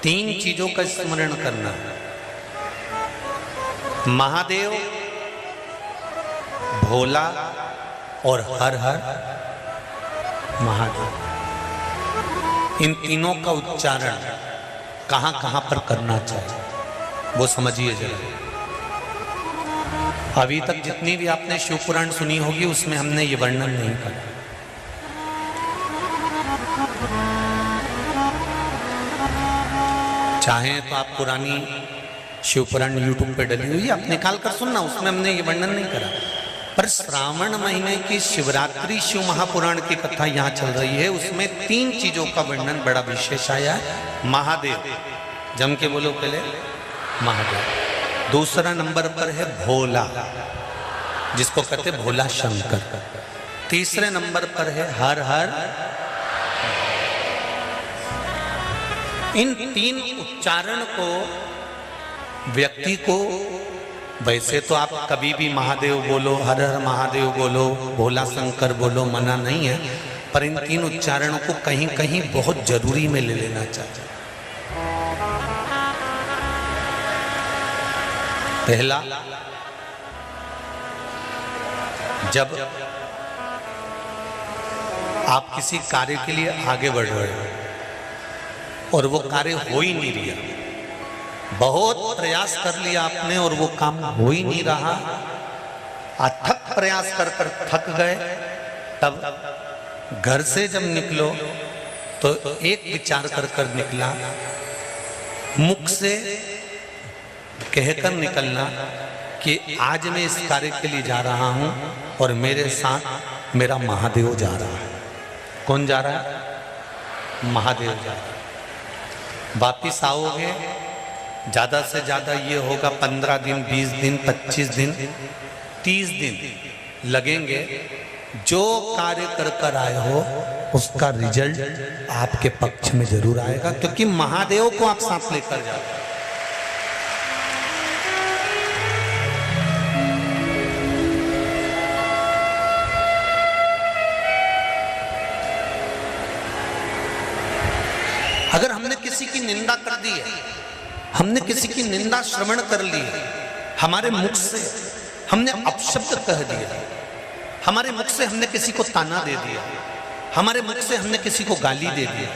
तीन चीजों का स्मरण करना। महादेव, भोला और हर हर महादेव। इन तीनों का उच्चारण कहां कहां पर करना चाहिए वो समझिए जरा। अभी तक जितनी भी आपने शिव पुराण सुनी होगी उसमें हमने ये वर्णन नहीं करा। चाहें तो आप पुरानी शिव पुराण यूट्यूब पे डली हुई आप निकाल कर सुनना, उसमें हमने ये वर्णन नहीं करा। पर श्रावण महीने की शिवरात्रि शिव महापुराण की कथा यहाँ चल रही है, उसमें तीन चीजों का वर्णन बड़ा विशेष आया है। महादेव, जम के बोलो पहले, महादेव। दूसरा नंबर पर है भोला, जिसको कहते भोला शंकर। तीसरे नंबर पर है हर हर। इन तीन उच्चारण को व्यक्ति को, वैसे तो आप कभी भी महादेव बोलो, हर हर महादेव बोलो, भोला शंकर बोलो, मना नहीं है, पर इन तीन उच्चारणों को कहीं कहीं बहुत जरूरी में ले लेना चाहिए। पहला, जब आप किसी कार्य के लिए आगे बढ़ रहे हो और वो कार्य हो ही नहीं रहा, बहुत प्रयास कर लिया आपने और वो काम हो ही नहीं रहा, अथक प्रयास कर कर थक गए, तब घर से जब निकलो तो एक विचार कर कर निकला, मुख से कहकर निकलना कि आज मैं इस कार्य के लिए जा रहा हूं और मेरे साथ मेरा महादेव जा रहा है। कौन जा रहा है? महादेव जा रहा है। वापिस आओगे, ज्यादा से ज्यादा ये होगा 15 दिन, 20 दिन, 25 दिन, 30 दिन लगेंगे। जो कार्य कर कर आए हो उसका रिजल्ट आपके पक्ष में जरूर आएगा, क्योंकि महादेव को आप साथ लेकर जाते हो। अगर हमने किसी की निंदा कर दी है, हमने किसी की निंदा श्रवण कर ली है, हमारे मुख से हमने अपशब्द कह दिया, हमारे मुख से हमने किसी को ताना दे दिया, हमारे मुख से हमने किसी को गाली दे दिया,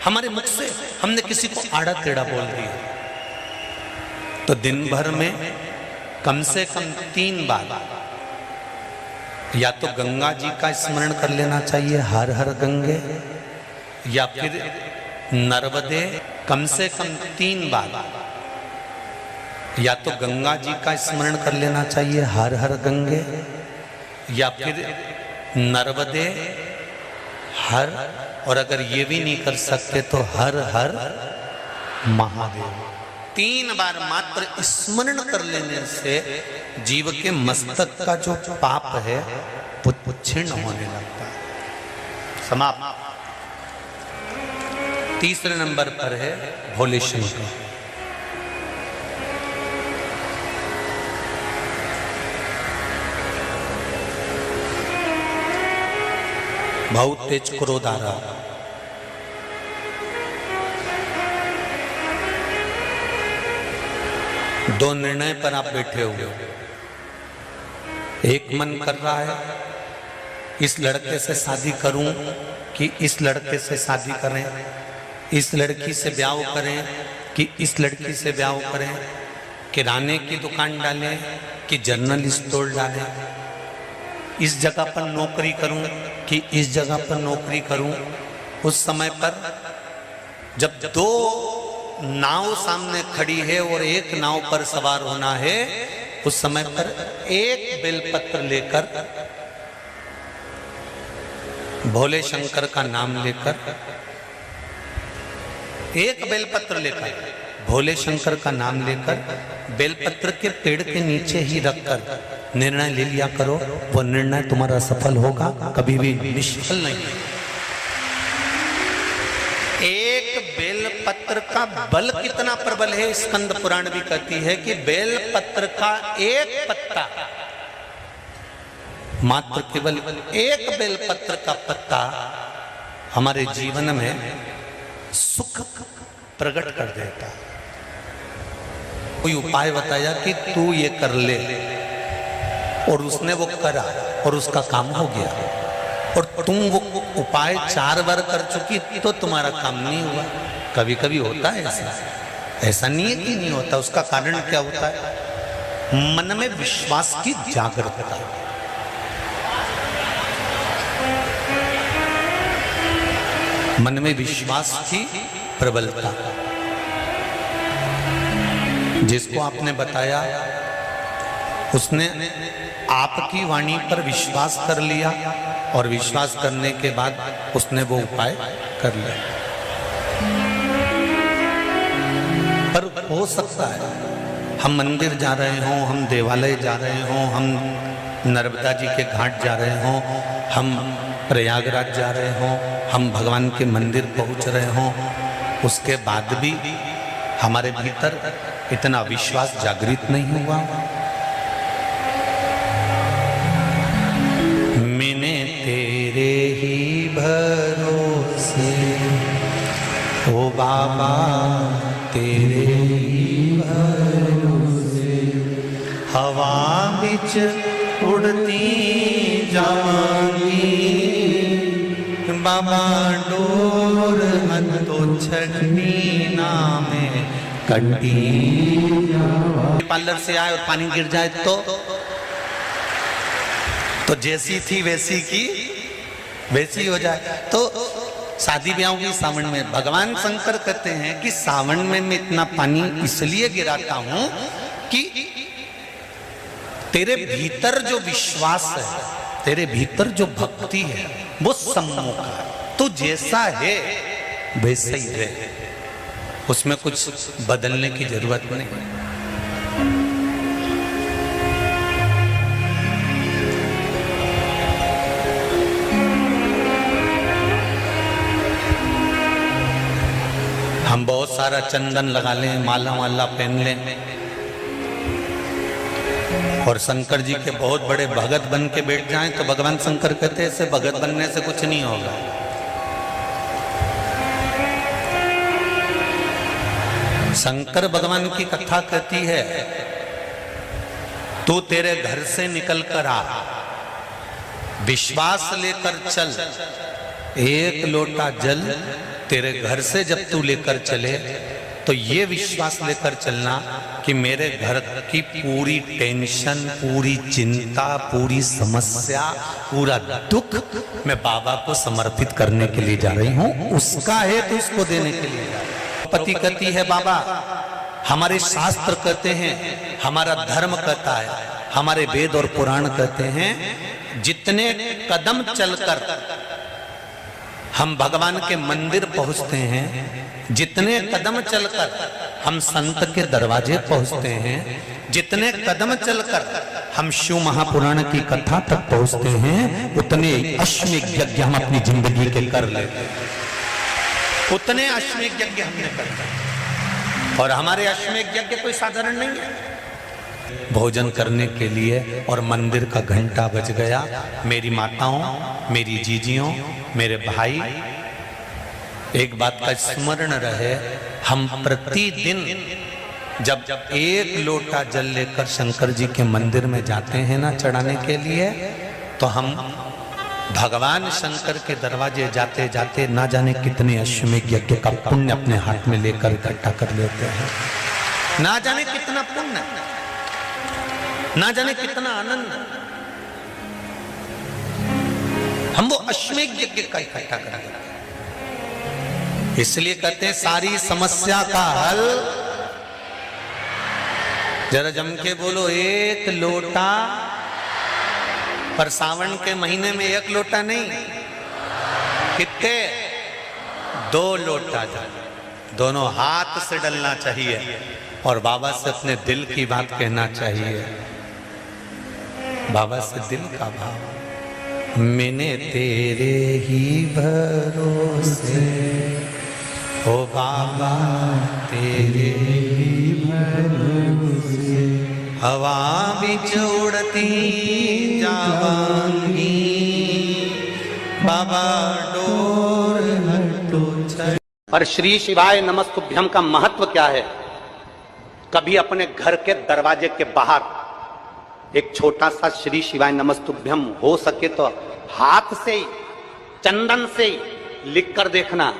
हमारे मुख से हमने किसी को आड़ा टेढ़ा बोल दिया, तो दिन भर में कम से कम 3 बार या तो गंगा जी का स्मरण कर लेना चाहिए, हर हर गंगे, या फिर नर्मदे, कम से कम 3 बार या तो गंगा जी का स्मरण कर लेना चाहिए, हर हर गंगे, या फिर नर्मदे हर, और अगर ये भी नहीं कर सकते तो हर हर महादेव। 3 बार मात्र स्मरण कर लेने से जीव के मस्तक का जो पाप है वो क्षीण होने लगता है, समाप्त। तीसरे नंबर पर है भोले शंकर। बहुत तेज क्रोध आ रहा, दो निर्णय पर आप बैठे हुए हो। एक मन कर रहा है इस लड़के से शादी करूं कि इस लड़के से शादी करें, इस लड़की से ब्याह करें कि इस लड़की से ब्याह करें, किराने की दुकान डालें कि जनरल स्टोर डालें, इस जगह पर नौकरी करूं कि इस जगह पर नौकरी करूं। उस समय पर जब 2 नाव सामने खड़ी है और एक नाव पर सवार होना है, उस समय पर एक बेलपत्र लेकर, भोले शंकर का नाम लेकर, एक बेलपत्र लेकर, भोले शंकर का नाम लेकर, बेलपत्र के पेड़ के नीचे ही रखकर निर्णय ले लिया करो, वो निर्णय तुम्हारा सफल होगा, कभी भी निष्फल नहीं। एक बेलपत्र का बल कितना प्रबल है, स्कंद पुराण भी कहती है कि बेलपत्र का एक पत्ता, मात्र केवल एक बेलपत्र का पत्ता हमारे जीवन में सुख प्रकट कर देता। कोई उपाय बताया कि तू ये कर ले, और उसने वो करा और उसका काम हो गया। और तुम वो उपाय 4 बार कर चुकी तो तुम्हारा काम नहीं हुआ। कभी कभी होता है ऐसा, ऐसा नहीं है कि नहीं होता। उसका कारण क्या होता है? मन में विश्वास की जागरूकता, मन में विश्वास की प्रबलता। जिसको आपने बताया उसने आपकी वाणी पर विश्वास कर लिया, और विश्वास करने के बाद उसने वो उपाय कर लिया। पर हो सकता है हम मंदिर जा रहे हों, हम देवालय जा रहे हों, हम नर्मदा जी के घाट जा रहे हों, हम प्रयागराज जा रहे हों, हम भगवान के मंदिर पहुंच रहे हों, उसके बाद भी हमारे भीतर इतना विश्वास जागृत नहीं हुआ। मैंने तेरे ही भरोसे, ओ बाबा तेरे ही भरोसे, हवा बिच उड़ती जावांगी, बाबा डोर हथो छड़नी ना में कटी। पार्लर से आए और पानी गिर जाए तो जैसी थी वैसी की वैसी हो जाए। तो शादी ब्याह की सावन में भगवान शंकर कहते हैं कि सावन में मैं इतना पानी इसलिए गिराता हूं कि तेरे भीतर जो विश्वास है, तेरे भीतर जो भक्ति है, वो सम्मुख है। तो जैसा है वैसा ही रहे, उसमें कुछ बदलने की जरूरत नहीं। हम बहुत सारा चंदन लगा लें, माला वाला पहन लें, और शंकर जी के बहुत बड़े भगत बन के बैठ जाएं, तो भगवान शंकर कहते हैं ऐसे भगत बनने से कुछ नहीं होगा। शंकर भगवान की कथा कहती है, तू तेरे घर से निकल कर आ, विश्वास लेकर चल, एक लोटा जल तेरे घर से जब तू लेकर चले तो ये विश्वास लेकर चलना कि मेरे घर की पूरी टेंशन, पूरी चिंता, पूरी समस्या, पूरा दुख मैं बाबा को समर्पित करने के लिए जा रही हूं। उसका है तो उसको देने के लिए जा रही हूं। पति कहती है बाबा, हमारे शास्त्र कहते हैं, हमारा धर्म कहता है, हमारे वेद और पुराण कहते हैं, जितने कदम चलकर हम भगवान के मंदिर पहुंचते हैं, जितने कदम चलकर हम संत के दरवाजे पहुंचते हैं, जितने कदम चलकर हम शिव महापुराण की कथा तक पहुंचते हैं, उतने अश्वमेध यज्ञ हम अपनी जिंदगी के कर लेते हैं। उतने अश्वमेध यज्ञ हमने करते, और हमारे अश्वमेध यज्ञ कोई साधारण नहीं है। भोजन करने के लिए और मंदिर का घंटा बज गया। मेरी माताओं, मेरी जीजियों, मेरे भाई, एक बात का स्मरण रहे, हम प्रतिदिन जब एक लोटा जल लेकर शंकर जी के मंदिर में जाते हैं ना चढ़ाने के लिए, तो हम भगवान शंकर के दरवाजे जाते जाते ना जाने कितने अश्वमेध यज्ञ का पुण्य अपने हाथ में लेकर इकट्ठा कर लेते हैं। ना जाने कितना पुण्य, ना जाने कितना आनंद हम वो अश्वमेध यज्ञ का इकट्ठा कर लेते हैं। इसलिए कहते हैं सारी समस्या का हल, जरा जम के बोलो, एक लोटा। पर सावन के महीने में एक लोटा नहीं, कितने? 2 लोटा जल, दोनों हाथ से डलना चाहिए और बाबा से अपने दिल की बात कहना चाहिए। बाबा से दिल का भाव, मैंने तेरे ही भरोसे, ओ बाबा तेरे ही भरोसे, हवा बिच उड़ती जावांगी, बाबा डोर हटो पर श्री शिवाय नमस्तुभ्यम का महत्व क्या है? कभी अपने घर के दरवाजे के बाहर एक छोटा सा श्री शिवाय नमस्तुभ्यम हो सके तो हाथ से ही, चंदन से ही लिख कर देखना।